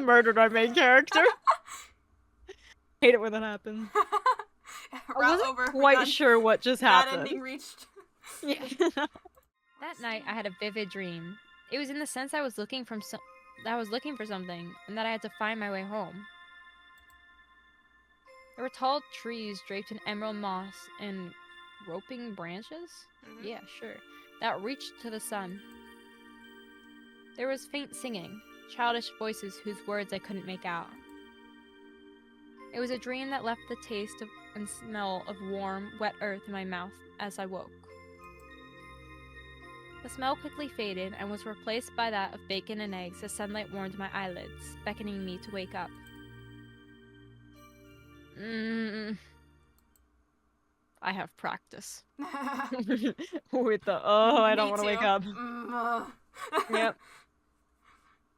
murdered our main character. Hate it when that happens. I wasn't quite sure what just happened. That ending reached. Yeah. That night, I had a vivid dream. It was in the sense I was looking for something, and that I had to find my way home. There were tall trees draped in emerald moss and roping branches? Mm-hmm. Yeah, sure. That reached to the sun. There was faint singing, childish voices whose words I couldn't make out. It was a dream that left the taste of and smell of warm, wet earth in my mouth as I woke. The smell quickly faded and was replaced by that of bacon and eggs as sunlight warmed my eyelids, beckoning me to wake up. I have practice. With the, I don't want to wake up. Yep.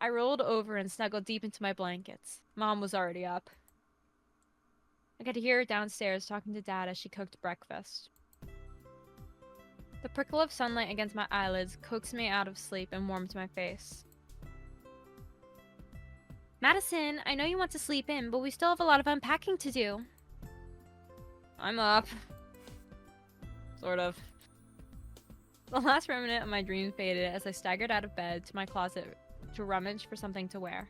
I rolled over and snuggled deep into my blankets. Mom was already up. I could hear her downstairs talking to Dad as she cooked breakfast. The prickle of sunlight against my eyelids coaxed me out of sleep and warmed my face. Madison, I know you want to sleep in, but we still have a lot of unpacking to do. I'm up. Sort of. The last remnant of my dream faded as I staggered out of bed to my closet to rummage for something to wear.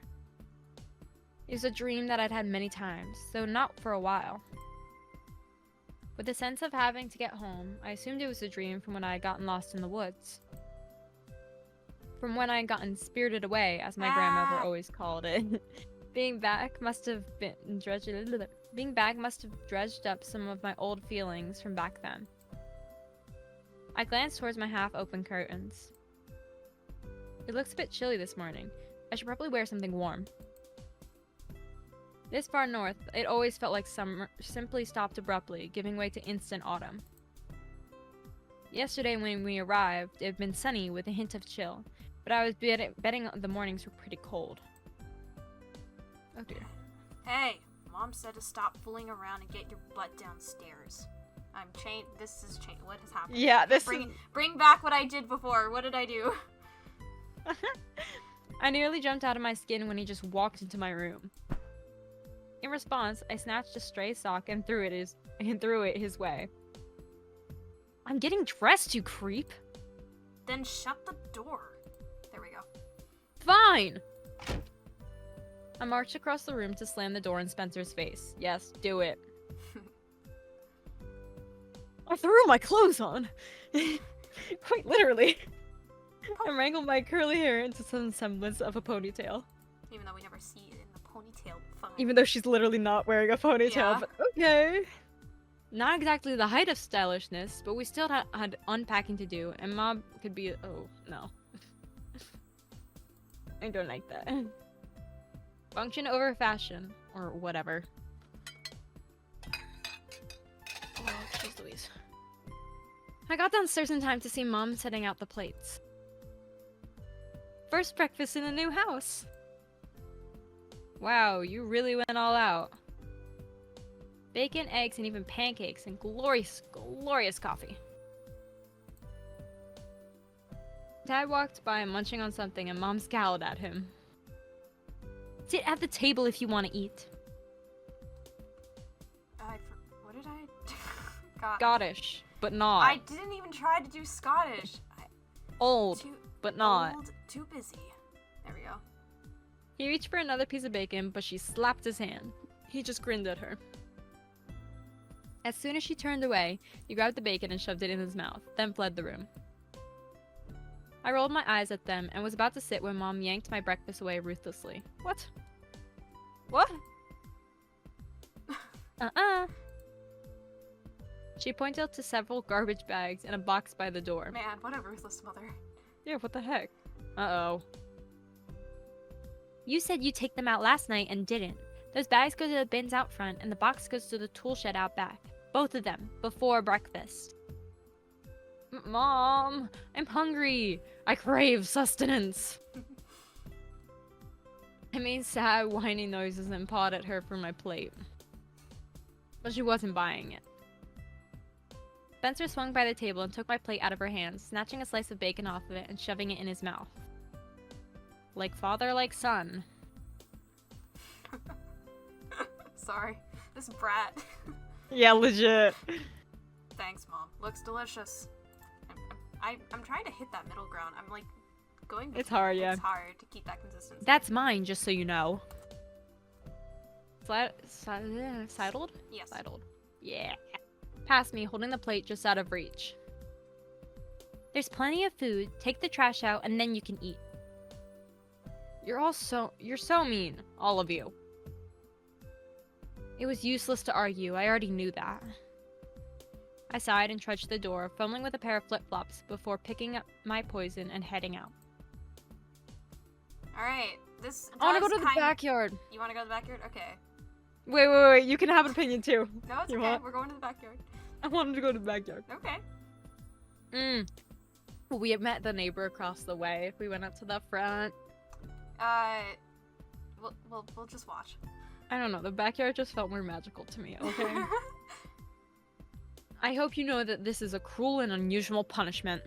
It was a dream that I'd had many times, though not for a while. With the sense of having to get home, I assumed it was a dream from when I had gotten lost in the woods. From when I had gotten spirited away, as my grandmother always called it. Being back must have dredged up some of my old feelings from back then. I glanced towards my half-open curtains. It looks a bit chilly this morning. I should probably wear something warm. This far north, it always felt like summer simply stopped abruptly, giving way to instant autumn. Yesterday when we arrived, it had been sunny with a hint of chill, but I was betting the mornings were pretty cold. Oh dear. Hey, Mom said to stop fooling around and get your butt downstairs. This is what has happened? Yeah, Bring back what I did before. What did I do? I nearly jumped out of my skin when he just walked into my room. In response, I snatched a stray sock and threw it his way. I'm getting dressed, you creep! Then shut the door. There we go. Fine! I marched across the room to slam the door in Spencer's face. Yes, do it. I threw my clothes on! Quite literally. I wrangled my curly hair into some semblance of a ponytail. Even though we never see it in the ponytail, fine. Even though she's literally not wearing a ponytail, Yeah. but okay. Not exactly the height of stylishness, but we still had unpacking to do, and Mom could be- oh, no. I don't like that. Function over fashion, or whatever. Oh, jeez Louise. I got downstairs in time to see Mom setting out the plates. First breakfast in the new house! Wow, you really went all out. Bacon, eggs, and even pancakes, and glorious, glorious coffee. Dad walked by munching on something, and Mom scowled at him. Sit at the table if you want to eat. What did I do? God. Scottish, but not. I didn't even try to do Scottish. Old, but not. Old, too busy. There we go. He reached for another piece of bacon, but she slapped his hand. He just grinned at her. As soon as she turned away, he grabbed the bacon and shoved it in his mouth, then fled the room. I rolled my eyes at them and was about to sit when Mom yanked my breakfast away ruthlessly. What? What? She pointed to several garbage bags and a box by the door. Man, what a ruthless mother. Yeah, what the heck? Uh-oh. You said you'd take them out last night and didn't. Those bags go to the bins out front and the box goes to the tool shed out back. Both of them, before breakfast. Mom, I'm hungry. I crave sustenance. I made sad, whiny noises and pawed at her for my plate. But she wasn't buying it. Spencer swung by the table and took my plate out of her hands, snatching a slice of bacon off of it and shoving it in his mouth. Like father, like son. sorry. This brat. Yeah, legit. Thanks, Mom. Looks delicious. I'm trying to hit that middle ground. I'm like going. It's hard, yeah. It's hard to keep that consistency. That's mine, just so you know. Sidled? Yes. Sidled. Yeah. Past me, holding the plate just out of reach. There's plenty of food. Take the trash out, and then you can eat. You're so mean, all of you. It was useless to argue. I already knew that. I sighed and trudged to the door, fumbling with a pair of flip-flops before picking up my poison and heading out. Alright, this I want to go to the backyard. You want to go to the backyard? Okay. Wait. You can have an opinion too. No, it's You okay. want? We're going to the backyard. I wanted to go to the backyard. Okay. We had met the neighbor across the way if we went up to the front. We'll just watch. I don't know, the backyard just felt more magical to me, okay? I hope you know that this is a cruel and unusual punishment.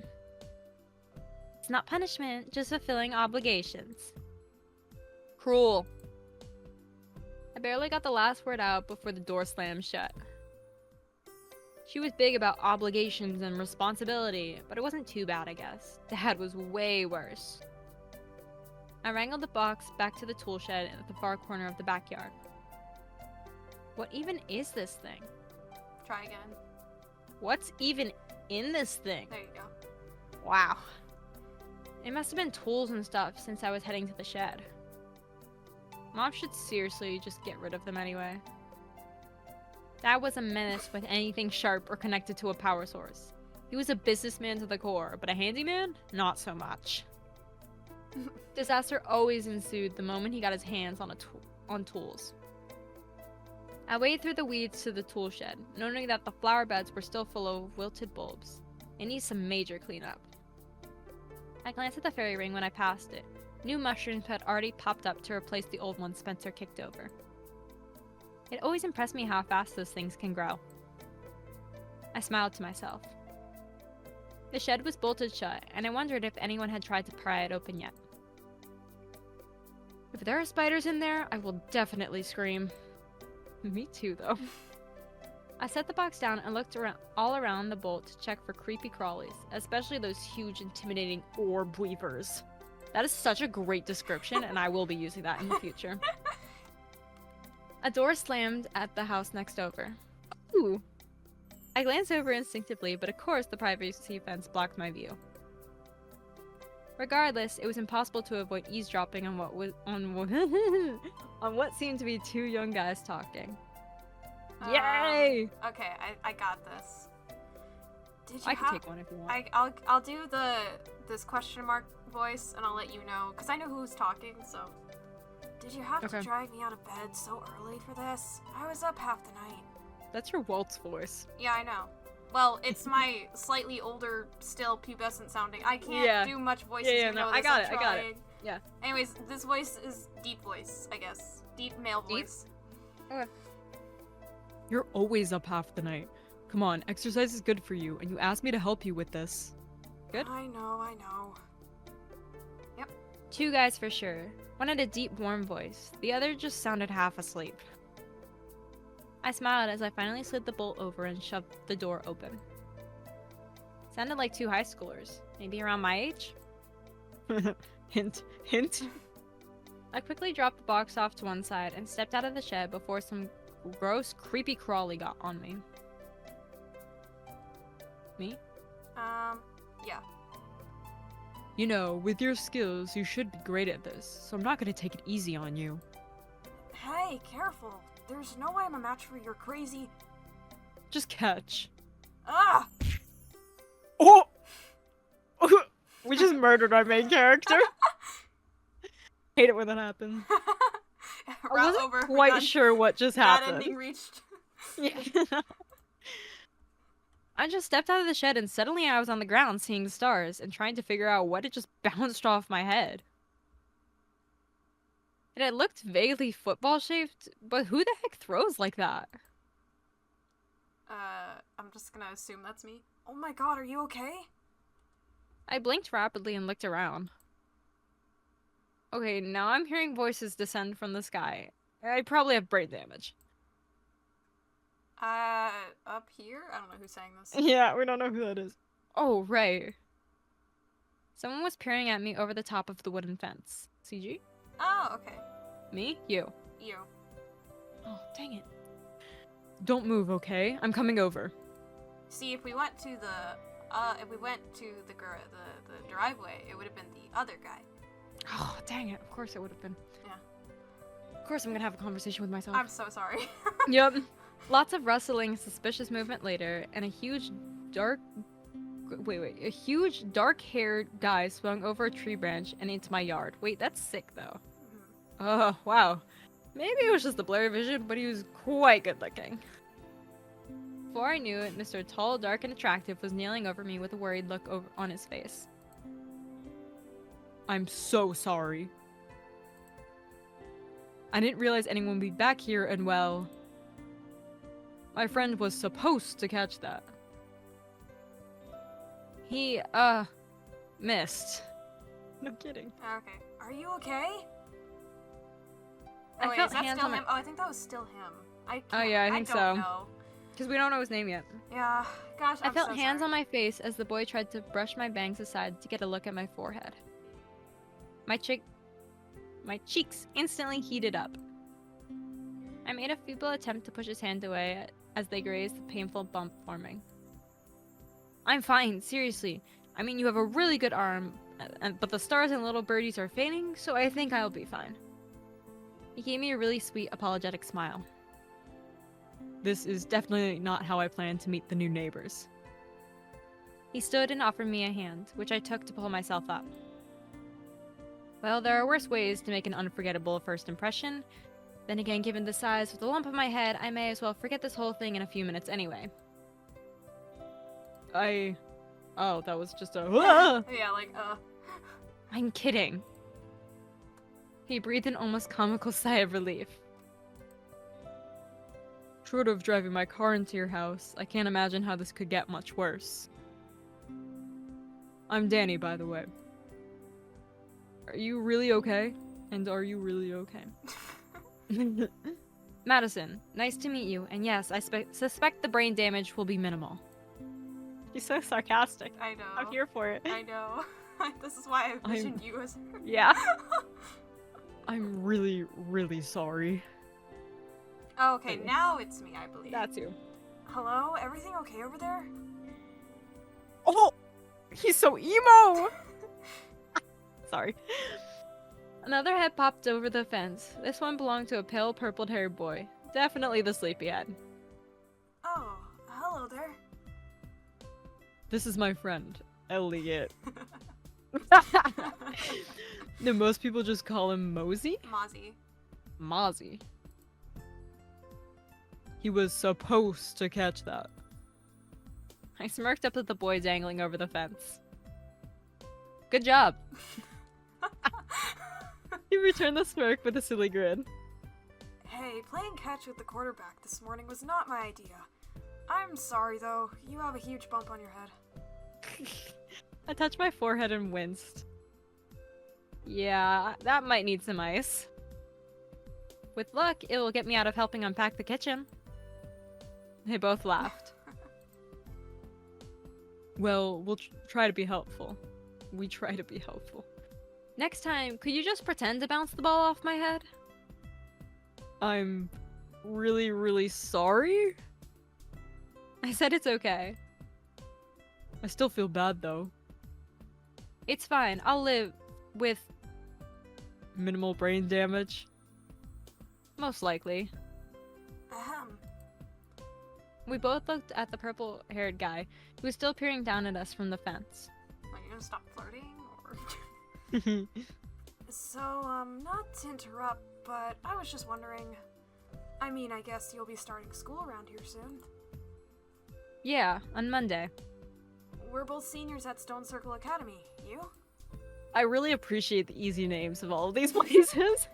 It's not punishment, just fulfilling obligations. Cruel. I barely got the last word out before the door slammed shut. She was big about obligations and responsibility, but it wasn't too bad, I guess. Dad was way worse. I wrangled the box back to the tool shed at the far corner of the backyard. What even is this thing? Try again. What's even in this thing? There you go. Wow. It must have been tools and stuff since I was heading to the shed. Mom should seriously just get rid of them anyway. Dad was a menace with anything sharp or connected to a power source. He was a businessman to the core, but a handyman? Not so much. Disaster always ensued the moment he got his hands on tools. I waded through the weeds to the tool shed, noting that the flower beds were still full of wilted bulbs. It needs some major cleanup. I glanced at the fairy ring when I passed it. New mushrooms had already popped up to replace the old ones Spencer kicked over. It always impressed me how fast those things can grow. I smiled to myself. The shed was bolted shut, and I wondered if anyone had tried to pry it open yet. If there are spiders in there, I will definitely scream. Me too, though. I set the box down and looked all around the bolt to check for creepy crawlies, especially those huge, intimidating orb weavers. That is such a great description, and I will be using that in the future. A door slammed at the house next over. Ooh. I glanced over instinctively, but of course the privacy fence blocked my view. Regardless, it was impossible to avoid eavesdropping on on what seemed to be two young guys talking. Yay! Okay, I got this. I can take one if you want. I'll do this question mark voice and I'll let you know because I know who's talking. So, did you have to drag me out of bed so early for this? I was up half the night. That's your Walt's voice. Yeah, I know. Well, it's my slightly older, still pubescent sounding. I can't do much voices. No, I got it. Yeah. Anyways, this voice is deep voice, I guess. Deep male voice. Okay. You're always up half the night. Come on, exercise is good for you, and you asked me to help you with this. Good? I know. Yep. Two guys for sure. One had a deep, warm voice. The other just sounded half asleep. I smiled as I finally slid the bolt over and shoved the door open. Sounded like two high schoolers. Maybe around my age? Hint. I quickly dropped the box off to one side and stepped out of the shed before some gross, creepy crawly got on me. Me? Yeah. You know, with your skills, you should be great at this, so I'm not gonna take it easy on you. Hey, careful. There's no way I'm a match for your crazy... Just catch. Ah! Oh! We just murdered our main character. Hate it when that happens. I wasn't quite sure what just happened. That ending reached. Yeah. I just stepped out of the shed and suddenly I was on the ground seeing stars and trying to figure out what had just bounced off my head. And it looked vaguely football-shaped, but who the heck throws like that? I'm just gonna assume that's me. Oh my god, are you okay? I blinked rapidly and looked around. Okay, now I'm hearing voices descend from the sky. I probably have brain damage. Up here? I don't know who's saying this. Yeah, we don't know who that is. Oh, right. Someone was peering at me over the top of the wooden fence. CG? Oh, okay. Me? You. You. Oh, dang it. Don't move, okay? I'm coming over. See, if we went to the driveway, it would have been the other guy. Oh, dang it. Of course it would have been. Yeah. Of course I'm gonna have a conversation with myself. I'm so sorry. Yep. Lots of rustling, suspicious movement later, and a huge dark-haired guy swung over a tree branch and into my yard. Wait, that's sick though. Oh, wow. Maybe it was just the blurry vision, but he was quite good looking. Before I knew it, Mr. Tall, Dark, and Attractive was kneeling over me with a worried look on his face. I'm so sorry. I didn't realize anyone would be back here, and well, my friend was supposed to catch that. He, missed. No kidding. Okay. Are you okay? I Oh, wait, felt is that hands still on my- him? Oh, I think that was still him. Oh, yeah, I think don't so. know. Because we don't know his name yet. Yeah, gosh, I I'm felt so hands sorry. on my face as the boy tried to brush my bangs aside to get a look at my forehead. My cheeks instantly heated up. I made a feeble attempt to push his hand away as they grazed the painful bump forming. I'm fine, seriously. I mean, you have a really good arm, but the stars and little birdies are fading, so I think I'll be fine. He gave me a really sweet, apologetic smile. This is definitely not how I plan to meet the new neighbors. He stood and offered me a hand, which I took to pull myself up. Well, there are worse ways to make an unforgettable first impression. Then again, given the size of the lump on my head, I may as well forget this whole thing in a few minutes anyway. Oh, that was just a... Yeah, like, I'm kidding. He breathed an almost comical sigh of relief. Short of driving my car into your house, I can't imagine how this could get much worse. I'm Danny, by the way. Are you really okay? And are you really okay? Madison, nice to meet you, and yes, I suspect the brain damage will be minimal. He's so sarcastic. I know. I'm here for it. I know. This is why I envisioned you as her. Yeah. I'm really, really sorry. Oh, okay, now it's me, I believe. That's you. Hello? Everything okay over there? Oh! He's so emo! Sorry. Another head popped over the fence. This one belonged to a pale purple-haired boy. Definitely the sleepyhead. Oh, hello there. This is my friend, Elliot. No, most people just call him Mosey? Mozzie. Mozzie. He was supposed to catch that. I smirked up at the boy dangling over the fence. Good job. He returned the smirk with a silly grin. Hey, playing catch with the quarterback this morning was not my idea. I'm sorry though, you have a huge bump on your head. I touched my forehead and winced. Yeah, that might need some ice. With luck, it will get me out of helping unpack the kitchen. They both laughed. Well, we'll try to be helpful. We try to be helpful. Next time, could you just pretend to bounce the ball off my head? I'm really, really sorry. I said it's okay. I still feel bad though. It's fine. I'll live with minimal brain damage. Most likely. We both looked at the purple-haired guy, who was still peering down at us from the fence. Are you gonna stop flirting, or...? So, not to interrupt, but I was just wondering... I mean, I guess you'll be starting school around here soon. Yeah, on Monday. We're both seniors at Stone Circle Academy. You? I really appreciate the easy names of all of these places.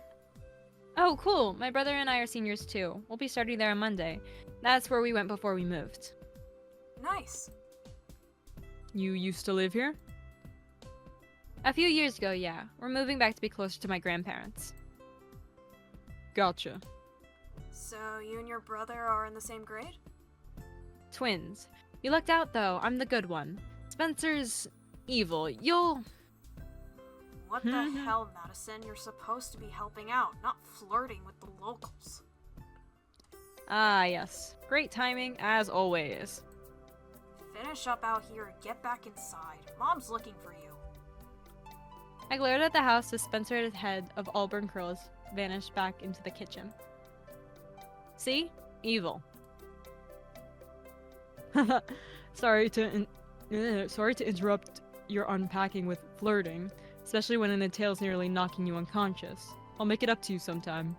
Oh, cool. My brother and I are seniors too. We'll be starting there on Monday. That's where we went before we moved. Nice. You used to live here? A few years ago, yeah. We're moving back to be closer to my grandparents. Gotcha. So, you and your brother are in the same grade? Twins. You lucked out, though. I'm the good one. Spencer's evil. What the hell, Madison? You're supposed to be helping out, not flirting with the locals. Ah, yes. Great timing, as always. Finish up out here and get back inside. Mom's looking for you. I glared at the house as Spencer's head of auburn curls vanished back into the kitchen. See? Evil. Sorry to interrupt your unpacking with flirting, especially when it entails nearly knocking you unconscious. I'll make it up to you sometime.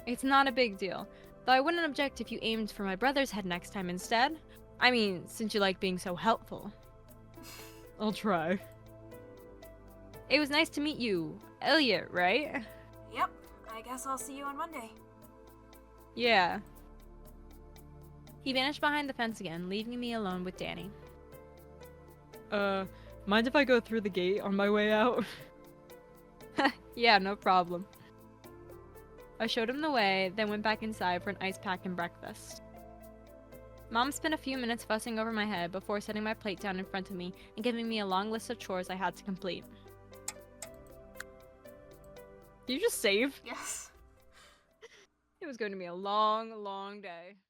It's not a big deal, though I wouldn't object if you aimed for my brother's head next time instead. I mean, since you like being so helpful. I'll try. It was nice to meet you. Elliot, right? Yep, I guess I'll see you on Monday. Yeah. He vanished behind the fence again, leaving me alone with Danny. Mind if I go through the gate on my way out? Yeah, no problem. I showed him the way, then went back inside for an ice pack and breakfast. Mom spent a few minutes fussing over my head before setting my plate down in front of me and giving me a long list of chores I had to complete. Did you just save? Yes. It was going to be a long, long day.